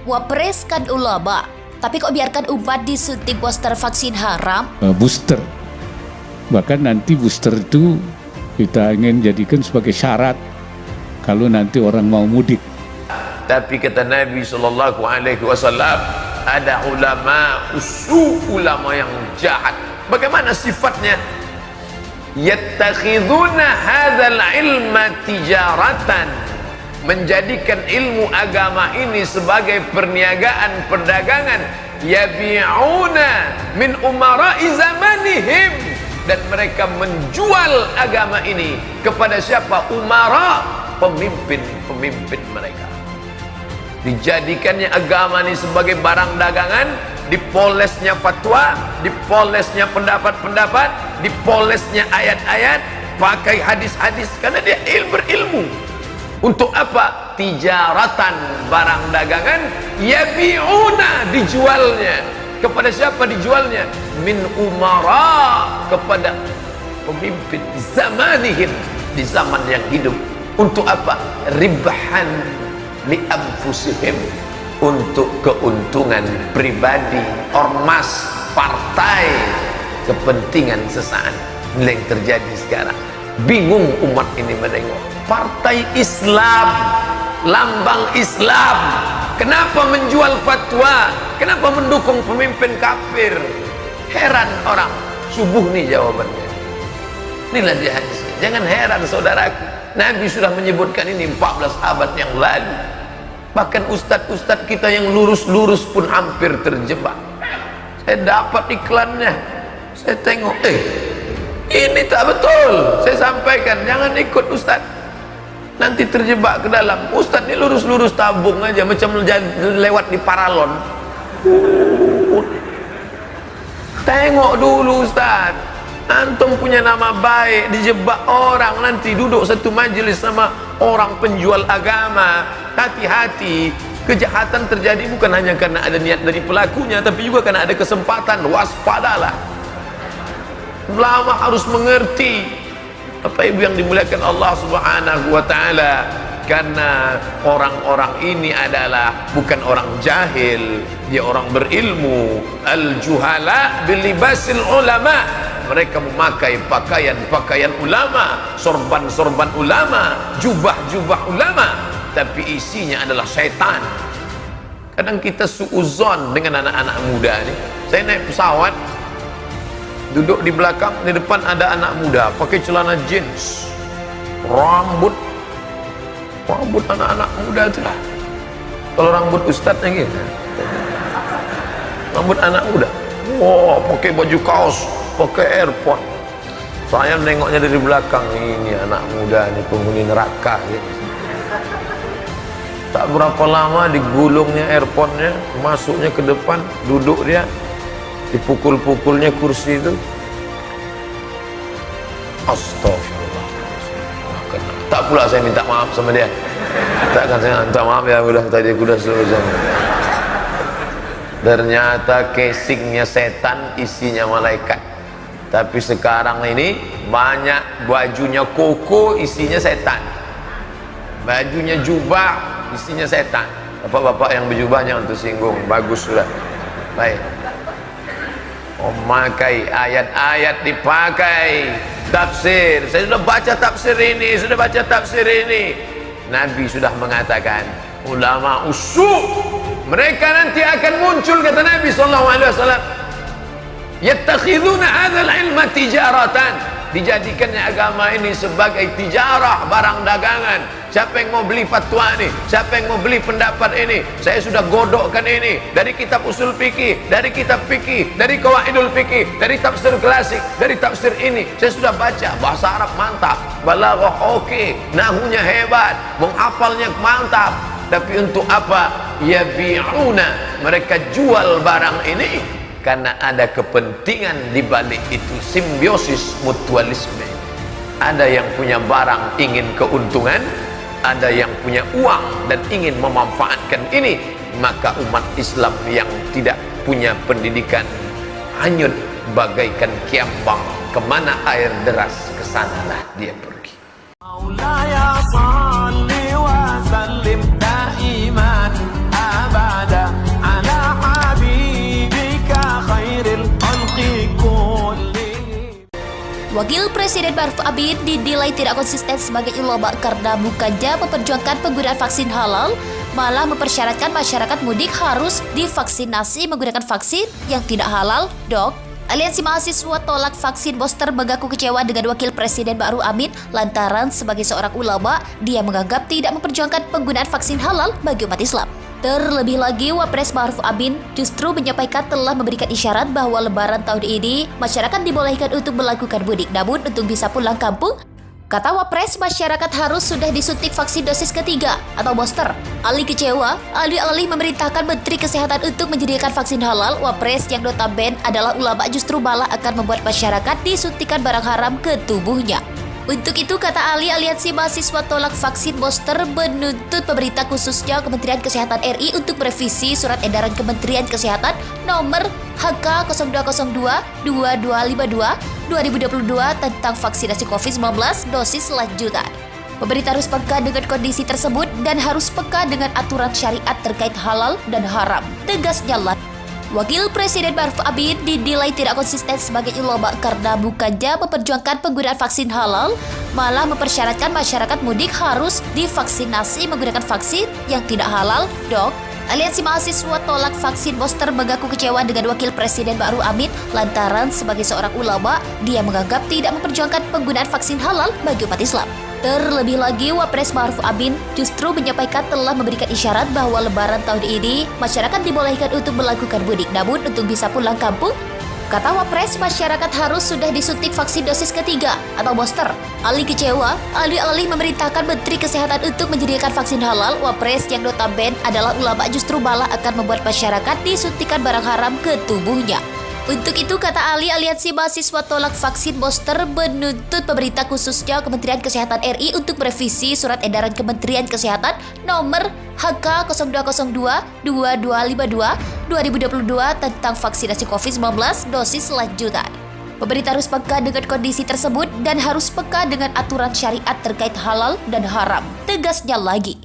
Wapreskan ulama, tapi kok biarkan umat disuntik booster vaksin haram? Booster, bahkan nanti booster itu kita ingin jadikan sebagai syarat kalau nanti orang mau mudik. Tapi kata Nabi SAW, ada ulama ulama yang jahat. Bagaimana sifatnya? Yattakhiduna hadzal ilma tijaratan, menjadikan ilmu agama ini sebagai perniagaan, perdagangan. Yabi'una min umara'i zamanihim, dan mereka menjual agama ini kepada siapa? Umara, pemimpin-pemimpin mereka. Dijadikannya agama ini sebagai barang dagangan, dipolesnya fatwa, dipolesnya pendapat-pendapat, dipolesnya ayat-ayat, pakai hadis-hadis, karena dia berilmu. Untuk apa? Tijaratan, barang dagangan. Yabi'una, dijualnya. Kepada siapa dijualnya? Min umara, kepada pemimpin zamanihim, di zaman yang hidup. Untuk apa? Ribhan li anfusihim, untuk keuntungan pribadi, ormas, partai, kepentingan sesaat. Ini yang terjadi sekarang. Bingung umat ini menengok. Partai Islam, lambang Islam, kenapa menjual fatwa? Kenapa mendukung pemimpin kafir? Heran orang. Subuh nih jawabannya. Inilah dia hadisnya. Jangan heran saudaraku, Nabi sudah menyebutkan ini 14 abad yang lalu. Bahkan ustadz-ustadz kita yang lurus-lurus pun hampir terjebak. Saya dapat iklannya, saya tengok, ini tak betul. Saya sampaikan, jangan ikut ustadz, nanti terjebak ke dalam. Ustadz ini lurus-lurus tabung aja, macam lewat di paralon. Tengok dulu ustadz, antum punya nama baik, dijebak orang, nanti duduk satu majelis sama orang penjual agama. Hati-hati, kejahatan terjadi bukan hanya karena ada niat dari pelakunya, tapi juga karena ada kesempatan. Waspadalah. Ulama harus mengerti. Bapak Ibu yang dimuliakan Allah Subhanahu wa taala, karena orang-orang ini adalah bukan orang jahil, dia orang berilmu. Al-juhala bilibasil ulama, mereka memakai pakaian-pakaian ulama, sorban-sorban ulama, jubah-jubah ulama, tapi isinya adalah syaitan. Kadang kita suuzon dengan anak-anak muda ini. Saya naik pesawat, duduk di belakang, di depan ada anak muda pakai celana jeans, rambut anak-anak muda itu lah. Kalau rambut ustadznya gitu, rambut anak muda, wah, pakai baju kaos, pakai airpod. Saya nengoknya dari belakang, ini anak muda ini penghuni neraka gitu. Tak berapa lama digulungnya airpodnya, masuknya ke depan, duduk dia, dipukul-pukulnya kursi itu. Astagfirullah. Tak pula saya minta maaf sama dia. Takkan saya minta maaf ya, udah tadi aku udah selesai. Ternyata casingnya setan, isinya malaikat. Tapi sekarang ini banyak bajunya koko, isinya setan. Bajunya jubah, isinya setan. Bapak-bapak yang berjubahnya untuk singgung, bagus sudah. Baik. Memakai ayat-ayat, dipakai tafsir. Saya sudah baca tafsir ini, Nabi sudah mengatakan, ulama usul, mereka nanti akan muncul, kata Nabi SAW, yattakhiduna hadzal ilma tijaratan, dijadikannya agama ini sebagai tijarah, barang dagangan. Siapa yang mau beli fatwa ini? Siapa yang mau beli pendapat ini? Saya sudah godokkan ini dari kitab usul fikih, dari kitab fikih, dari qawaidul fikih, dari tafsir klasik, dari tafsir ini. Saya sudah baca, bahasa Arab mantap, balaghah oke, nahunya hebat, menghafalnya mantap. Tapi untuk apa? Yabi'una, mereka jual barang ini karena ada kepentingan di balik itu, simbiosis mutualisme. Ada yang punya barang ingin keuntungan, ada yang punya uang dan ingin memanfaatkan ini. Maka umat Islam yang tidak punya pendidikan hanyut bagaikan kiambang. Kemana air deras, kesanalah dia pergi. Maulaya salli wa sallim daiman abada Wakil Presiden Maruf Amin dinilai tidak konsisten sebagai ulama karena bukannya memperjuangkan penggunaan vaksin halal, malah mempersyaratkan masyarakat mudik harus divaksinasi menggunakan vaksin yang tidak halal, Dok. Aliansi mahasiswa tolak vaksin booster mengaku kecewa dengan Wakil Presiden Ma'ruf Amin lantaran sebagai seorang ulama, dia menganggap tidak memperjuangkan penggunaan vaksin halal bagi umat Islam. Terlebih lagi, Wapres Ma'ruf Amin justru menyampaikan telah memberikan isyarat bahwa Lebaran tahun ini masyarakat dibolehkan untuk melakukan mudik, namun untuk bisa pulang kampung, kata Wapres, masyarakat harus sudah disuntik vaksin dosis ketiga atau booster. Ali kecewa, alih-alih memerintahkan Menteri Kesehatan untuk menyediakan vaksin halal, Wapres yang notabene adalah ulama justru malah akan membuat masyarakat disuntikan barang haram ke tubuhnya. Untuk itu, kata Ali, aliansi mahasiswa tolak vaksin booster menuntut pemerintah khususnya Kementerian Kesehatan RI untuk merevisi surat edaran Kementerian Kesehatan nomor HK 0202-2252-2022 tentang vaksinasi COVID-19 dosis lanjutan. Pemerintah harus peka dengan kondisi tersebut dan harus peka dengan aturan syariat terkait halal dan haram. Tegasnya lagi. Wakil Presiden Ma'ruf Amin dinilai tidak konsisten sebagai ulama karena bukannya memperjuangkan penggunaan vaksin halal, malah mempersyaratkan masyarakat mudik harus divaksinasi menggunakan vaksin yang tidak halal, Dok. Aliansi mahasiswa tolak vaksin booster mengaku kecewa dengan Wakil Presiden Ma'ruf Amin lantaran sebagai seorang ulama, dia menganggap tidak memperjuangkan penggunaan vaksin halal bagi umat Islam. Terlebih lagi, Wapres Ma'ruf Amin justru menyampaikan telah memberikan isyarat bahwa Lebaran tahun ini masyarakat dibolehkan untuk melakukan mudik, namun untuk bisa pulang kampung, kata Wapres, masyarakat harus sudah disuntik vaksin dosis ketiga atau booster. Ali kecewa, alih-alih memerintahkan Menteri Kesehatan untuk menyediakan vaksin halal, Wapres yang notabene adalah ulama justru malah akan membuat masyarakat disuntikan barang haram ke tubuhnya. Untuk itu, kata Ali, aliansi mahasiswa tolak vaksin booster menuntut pemerintah khususnya Kementerian Kesehatan RI untuk merevisi surat edaran Kementerian Kesehatan nomor HK 0202-2252-2022 tentang vaksinasi COVID-19 dosis lanjutan. Pemerintah harus peka dengan kondisi tersebut dan harus peka dengan aturan syariat terkait halal dan haram. Tegasnya lagi.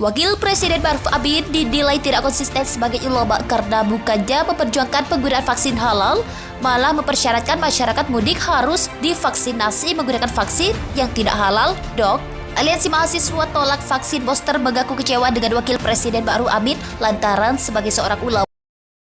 Wakil Presiden Ma'ruf Amin dinilai tidak konsisten sebagai ulama karena bukannya memperjuangkan penggunaan vaksin halal, malah mempersyaratkan masyarakat mudik harus divaksinasi menggunakan vaksin yang tidak halal, Dok. Aliansi mahasiswa tolak vaksin booster mengaku kecewa dengan Wakil Presiden Ma'ruf Amin lantaran sebagai seorang ulama